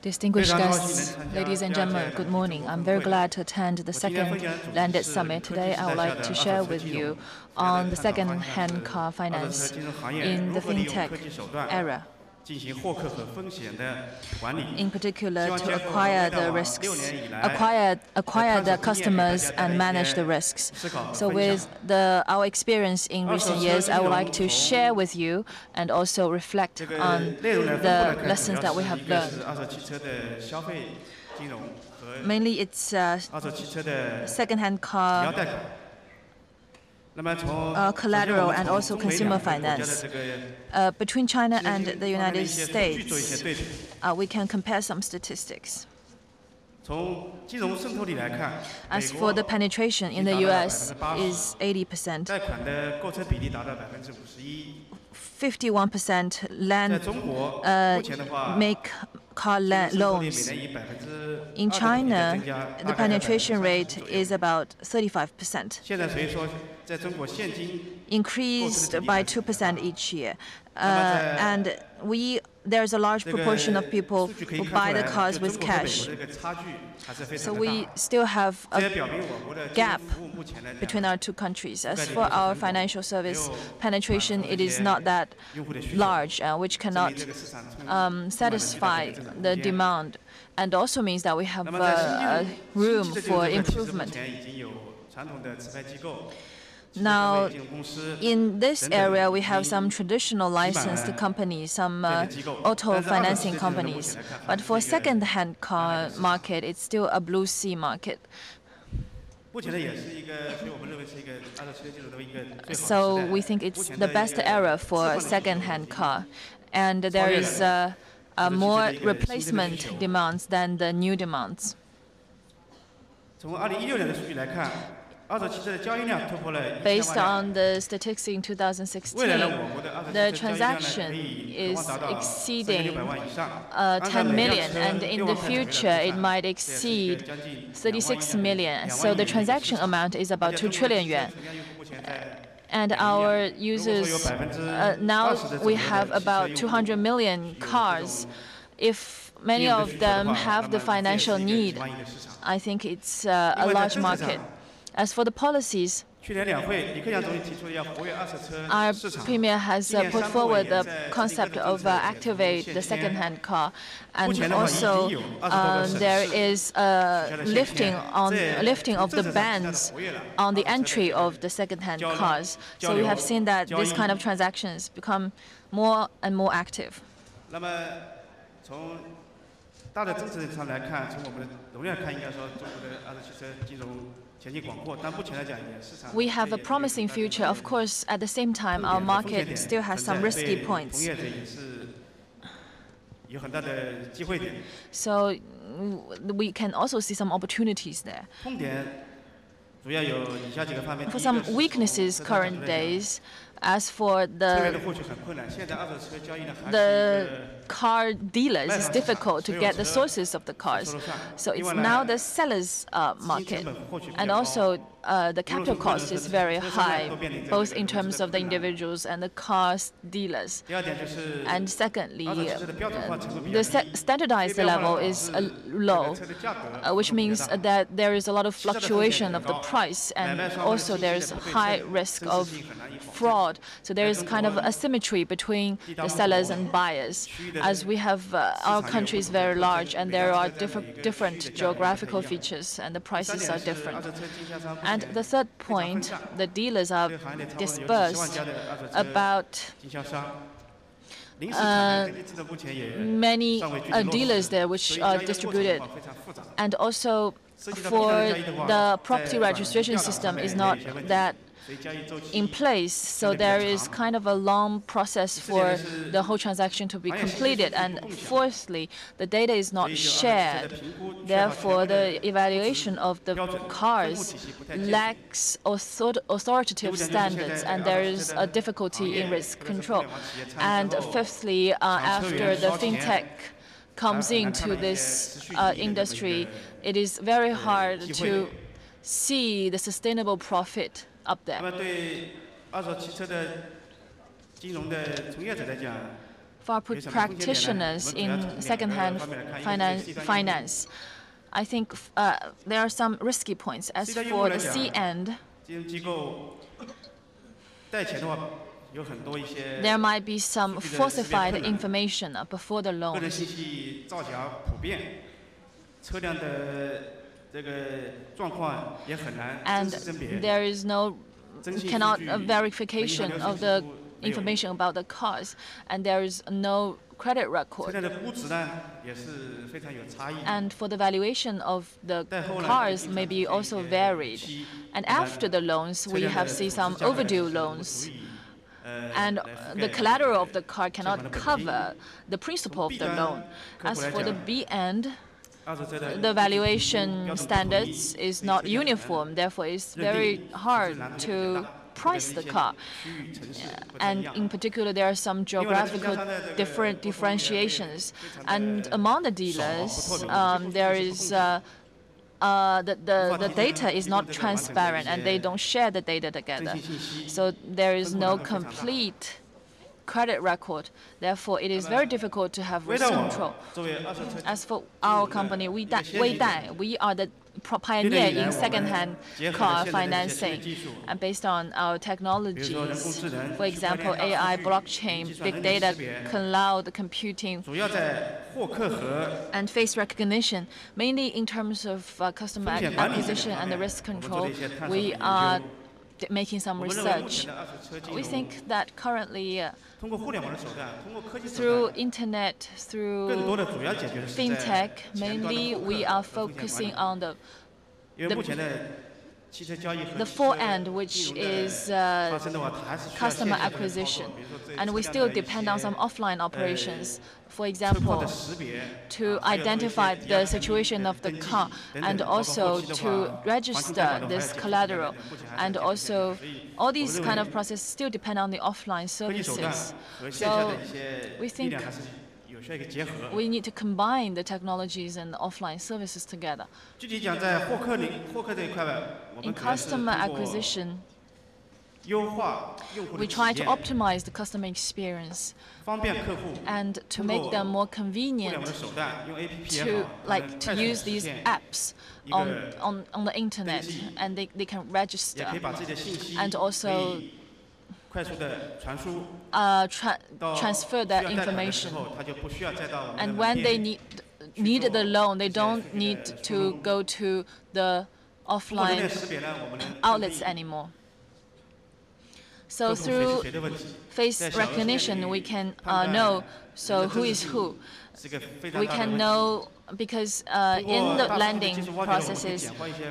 Distinguished guests, ladies and gentlemen, good morning. I'm very glad to attend the second LangDi Summit. Today, I would like to share with you on the second-hand car finance in the Fintech era. In particular, to acquire the risks, acquire the customers and manage the risks. So with our experience in recent years, I would like to share with you and also reflect on the lessons that we have learned. Mainly, it's second-hand car collateral and also consumer finance. Between China and the United States, we can compare some statistics. As for the penetration in the US is 80%. 51% make car loans. In China, the penetration rate is about 35%, increased by 2% each year. And there's a large proportion of people who buy the cars with cash. So we still have a gap between our two countries. As for our financial service penetration, it is not that large, which cannot satisfy the demand, and also means that we have room for improvement. Now, in this area, we have some traditional licensed companies, some auto financing companies. But for second-hand car market, it's still a blue sea market. So we think it's the best era for second-hand car. And there is more replacement demands than the new demands. Based on the statistics in 2016, the transaction is exceeding 10 million, and in the future it might exceed 36 million. So the transaction amount is about 2 trillion yuan. And our users, now we have about 200 million cars. If many of them have the financial need, I think it's a large market. As for the policies, our Premier has put forward the concept of activate the second-hand car, and also there is a lifting of the bans on the entry of the second-hand cars. So we have seen that this kind of transactions become more and more active. We have a promising future. Of course, at the same time, our market still has some risky points. So we can also see some opportunities there. For some weaknesses current days, as for the car dealers, it's difficult to get the sources of the cars. So it's now the sellers' market. And also the capital cost is very high, both in terms of the individuals and the cars dealers. And secondly, the standardized level is low, which means that there is a lot of fluctuation of the price, and also there's high risk of fraud. So there is kind of asymmetry between the sellers and buyers, as we have our country is very large and there are different geographical features and the prices are different. And the third point, the dealers are dispersed about many dealers there which are distributed, and also for the property registration system is not that in place, so there is kind of a long process for the whole transaction to be completed. And fourthly, the data is not shared. Therefore, the evaluation of the cars lacks authoritative standards, and there is a difficulty in risk control. And fifthly, after the Fintech comes into this industry, it is very hard to see the sustainable profit up there. For practitioners in second-hand finance, I think there are some risky points. As for the C end, there might be some falsified information before the loan. And there is cannot verification of the information about the cars, and there is no credit record. And for the valuation of the cars may be also varied. And after the loans, we have seen some overdue loans. And the collateral of the car cannot cover the principal of the loan. As for the B end, the valuation standards is not uniform. Therefore, it's very hard to price the car. And in particular, there are some geographical differentiations. And among the dealers, there is the data is not transparent, and they don't share the data together. So there is no complete credit record. Therefore, it is very difficult to have risk control. As for our company, Weidai, we are the pioneer in second-hand car financing. And based on our technologies, for example, AI, blockchain, big data, cloud computing, and face recognition, mainly in terms of customer acquisition and the risk control, we are making some research. We think that currently, through internet, through Fintech, mainly we are focusing on the fore end, which is customer acquisition. And we still depend on some offline operations. For example, to identify the situation of the car, and also to register this collateral. And also, all these kind of processes still depend on the offline services. So we think we need to combine the technologies and the offline services together. In customer acquisition, we try to optimize the customer experience and to make them more convenient to use these apps on the internet, and they can register and also transfer their information. And when they need the loan, they don't need to go to the offline outlets anymore. So through face recognition, we can know who is who. We can know, because in the lending processes,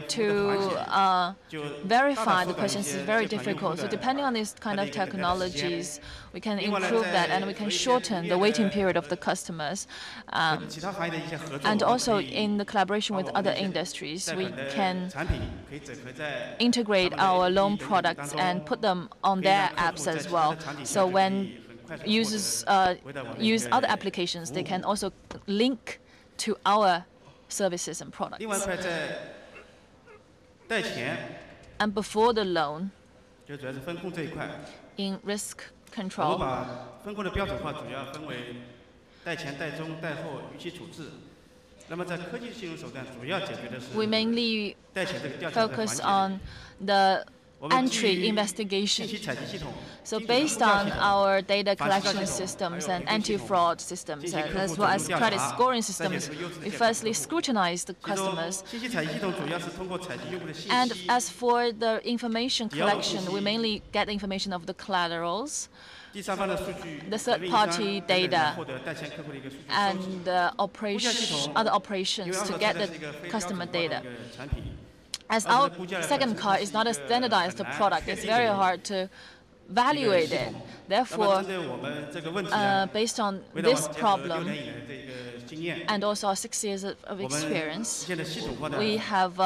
to verify the questions is very difficult. So depending on these kind of technologies, we can improve that, and we can shorten the waiting period of the customers. And also in the collaboration with other industries, we can integrate our loan products and put them on their apps as well. So when users use other applications, they can also link to our services and products. And before the loan, in risk control, we mainly focus on the entry investigation. So based on our data collection systems and anti-fraud systems, as well as credit scoring systems, we firstly scrutinize the customers. And as for the information collection, we mainly get information of the collaterals, the third-party data, and other operations to get the customer data. As our second car is not a standardized product, it's very hard to evaluate it. Therefore, based on this problem, and also our 6 years of experience, we have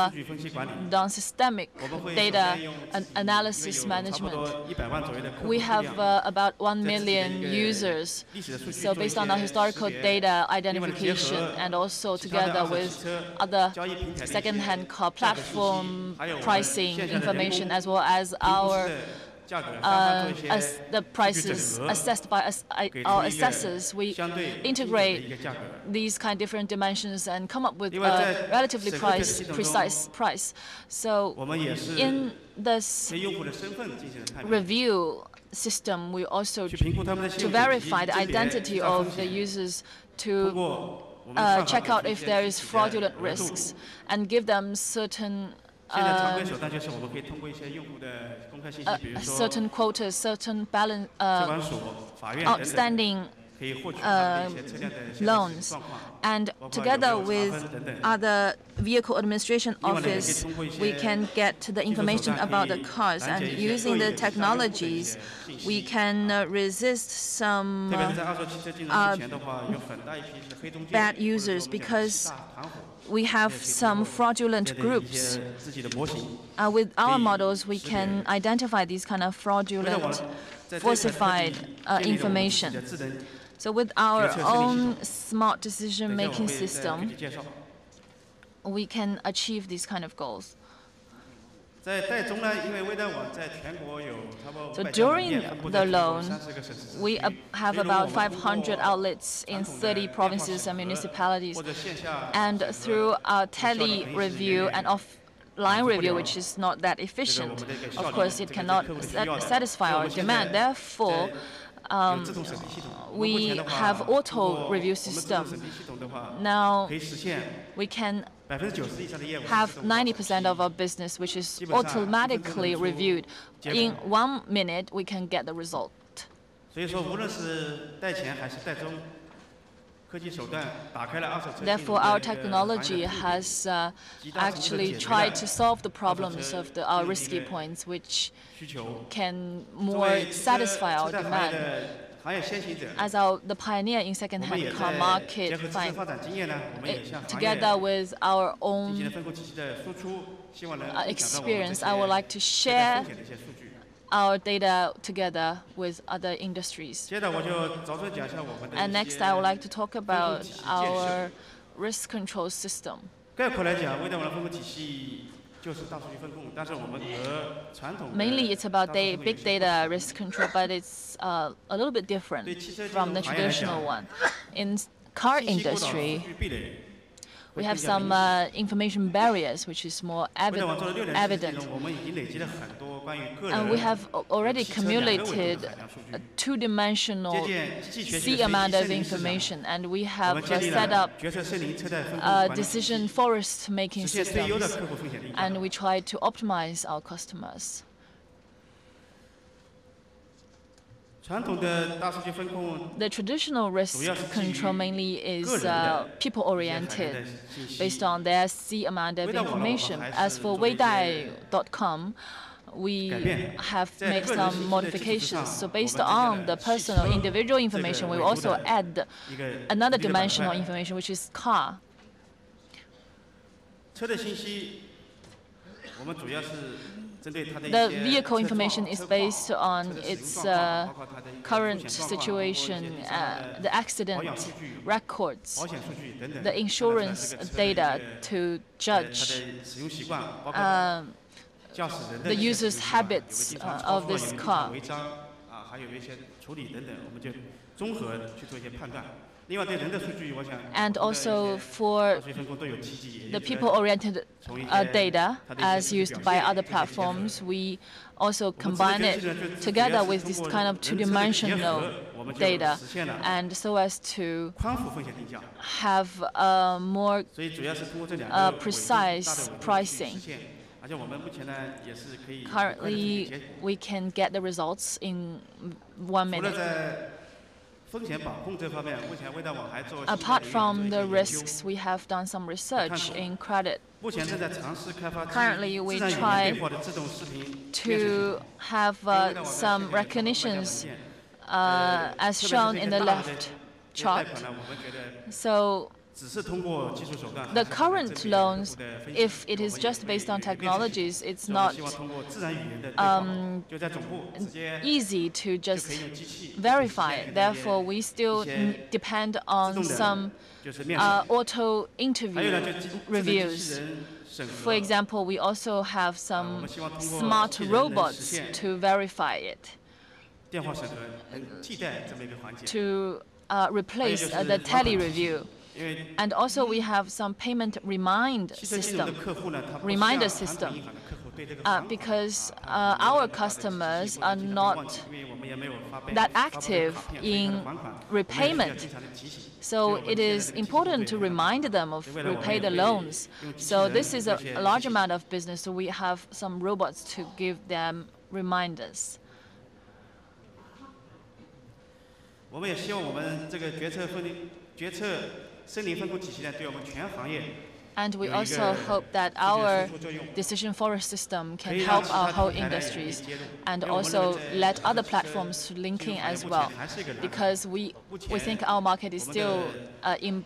done systemic data analysis management. We have about 1 million users. So based on our historical data identification, and also together with other second-hand car platform pricing information, as well as our the prices assessed by our assessors. We integrate these kind of different dimensions and come up with a relatively precise price. So in this review system, we also to verify the identity of the users, to check out if there is fraudulent risks, and give them certain certain quotas, certain balance, outstanding loans. And together with other vehicle administration office, we can get the information about the cars, and using the technologies, we can resist some bad users, because we have some fraudulent groups. With our models, we can identify these kind of fraudulent, falsified information. So with our own smart decision-making system, we can achieve these kind of goals. So during the loan, we have about 500 outlets in 30 provinces and municipalities. And through our tele-review and offline review, which is not that efficient, of course, it cannot satisfy our demand. Therefore, we have auto review system. Now we can have 90% of our business which is automatically reviewed. In 1 minute, we can get the result. Therefore, our technology has actually tried to solve the problems of our risky points, which can more satisfy our demand. As the pioneer in second-hand car market, together with our own experience, I would like to share our data together with other industries. And next, I would like to talk about our risk control system. Mainly, it's about big data risk control, but it's a little bit different from the traditional one. In car industry, we have some information barriers, which is more evident. And we have already accumulated a two-dimensional C amount of information, and we have set up decision forest making systems, and we try to optimize our customers. The traditional risk control mainly is people-oriented, based on their C amount of information. As for Weidai.com, we have made some modifications. So based on the personal, individual information, we also add another dimensional information, which is car. The vehicle information is based on its current situation, the accident records, the insurance data to judge the user's habits of this car. And also for the people-oriented data, as used by other platforms, we also combine it together with this kind of two-dimensional data, and so as to have more precise pricing. Currently, we can get the results in 1 minute. Apart from the risks, we have done some research in credit. Currently, we try to have some recognitions as shown in the left chart. So the current loans, if it is just based on technologies, it's not easy to just verify. Therefore, we still depend on some auto interview reviews. For example, we also have some smart robots to verify it, to replace the tele review. And also we have some payment reminder system, because our customers are not that active in repayment. So it is important to remind them of repay the loans. So this is a large amount of business. So we have some robots to give them reminders. And we also hope that our decision forest system can help our whole industries and also let other platforms link in as well, because we think our market is still in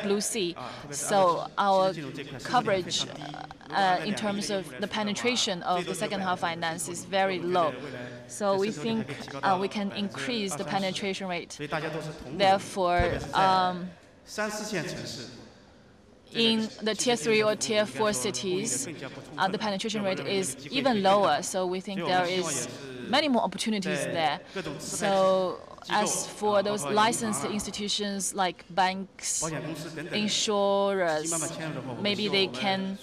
blue sea. So our coverage in terms of the penetration of the second-hand finance is very low. So we think we can increase the penetration rate. Therefore, in the tier 3 or tier 4 cities, the penetration rate is even lower. So we think there is many more opportunities there. So as for those licensed institutions like banks, insurers, maybe they can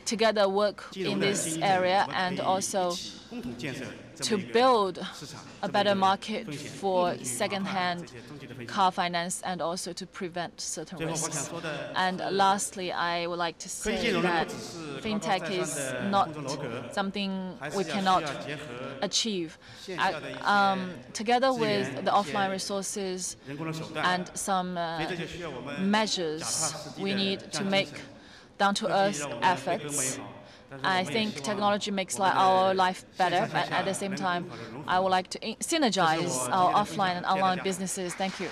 together work in this area and also to build a better market for second-hand car finance and also to prevent certain risks. And lastly, I would like to say that fintech is not something we cannot achieve. Together with the offline resources and some measures, we need to make down-to-earth efforts. I think technology makes our life better, but at the same time, I would like to synergize our offline and online businesses. Thank you.